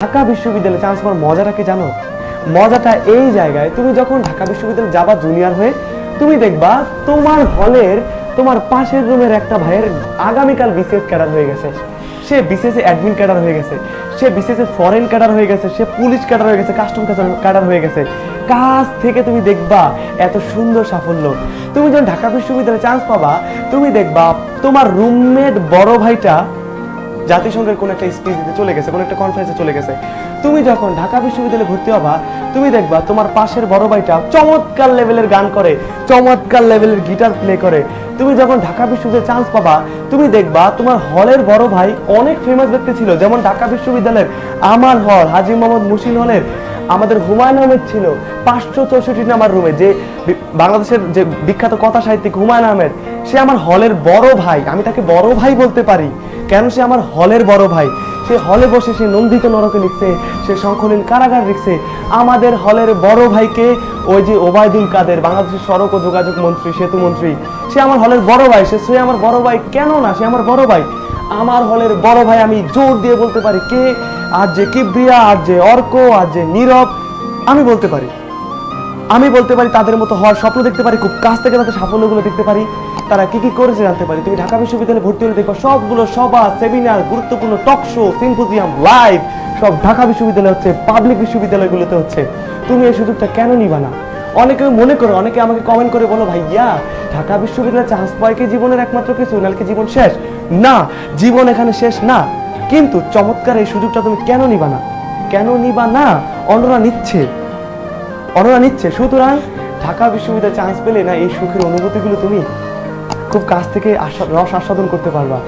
ঢাকা বিশ্ববিদ্যালয়ে চান্স পাওয়ার মজাটা কি জানো? মজাটা এই জায়গায়, তুমি যখন ঢাকা বিশ্ববিদ্যালয়ে যাবা জুনিয়র হয়ে, তুমি দেখবা তোমার হলের তোমার পাশের রুমের একটা ভাইয়ের আগামীকাল বিসিএস ক্যাডার হয়ে গেছে, সে বিসিএস এ অ্যাডমিন ক্যাডার হয়ে গেছে, সে বিসিএস এ ফরেন ক্যাডার হয়ে গেছে, সে পুলিশ ক্যাডার হয়ে গেছে, কাস্টম ক্যাডার হয়ে গেছে। কাজ থেকে তুমি দেখবা এত সুন্দর সাফল্য। তুমি যখন ঢাকা বিশ্ববিদ্যালয়ে চান্স পাবা, তুমি দেখবা তোমার রুমমেট বড় ভাইটা জাতিসংঘের কোন একটা স্পিচ দিতে চলে গেছে, কোন একটা কনফারেন্সে চলে গেছে। তুমি যখন ঢাকা বিশ্ববিদ্যালয়ে ভর্তি হবা, তুমি দেখবা তোমার পাশের বড় ভাইটা চমৎকার লেভেলের গান করে, চমৎকার লেভেলের গিটার প্লে করে। তুমি যখন ঢাকা বিশ্ববিদ্যালয়ে চান্স পাবা, তুমি দেখবা তোমার হলের বড় ভাই অনেক ফেমাস ব্যক্তি ছিল, যেমন ঢাকা বিশ্ববিদ্যালয়ের আমার হল হাজী মোহাম্মদ মুহসিন হলের আমাদের হুমায়ুন আহমেদ ছিল 564 নাম্বার রুমে, যে বাংলাদেশের যে বিখ্যাত কথা সাহিত্যিক হুমায়ুন আহমেদ, সে আমার হলের বড় ভাই। আমি তাকে বড় ভাই বলতে পারি, কেন? সে আমার হলের বড় ভাই। সে হলে বসে সে নন্দিত নরকে লিখছে, সে শঙ্খনীল কারাগার লিখছে। আমাদের হলের বড় ভাইকে ওই যে ওবায়দুল কাদের, বাংলাদেশের সড়ক ও যোগাযোগ মন্ত্রী, সেতু মন্ত্রী, সে আমার হলের বড় ভাই। সে আমার বড় ভাই কেন না, সে আমার বড় ভাই। আমার হলের বড় ভাই, আমি জোর দিয়ে বলতে পারি কে, আর যে কিবরিয়া, আর যে অর্ক, আর যে নীরব, আমি বলতে পারি তাদের মতো হওয়ার স্বপ্ন দেখতে পারি, খুব কাছ থেকে তাদের সাফল্যগুলো দেখতে পারি, তারা কি কি করেছে জানতে পারি। তুমি ঢাকা বিশ্ববিদ্যালয়ে ভর্তি হলে দেখো সবগুলো সভা, সেমিনার, গুরুত্বপূর্ণ টক শো, সিম্পোজিয়াম, লাইভ সব ঢাকা বিশ্ববিদ্যালয়ে হচ্ছে, পাবলিক বিশ্ববিদ্যালয়গুলোতে হচ্ছে। তুমি এই সুযোগটা কেন নিবা না? অনেকে মনে করো, অনেকে আমাকে কমেন্ট করে বলো, ভাইয়া ঢাকা বিশ্ববিদ্যালয়ে চান্স পাওয়া কি জীবনের একমাত্র কিছু, নাকি জীবন শেষ? না, জীবন এখানে শেষ না, কিন্তু চমৎকার এই সুযোগটা তুমি কেন নিবা না? অন্যরা নিচ্ছে। সুতরাং ঢাকা বিশ্ববিদ্যালয়ে চান্স পেলে না, এই সুখের অনুভূতিগুলো তুমি খুব কাছ থেকে রস আস্বাদন করতে পারবা।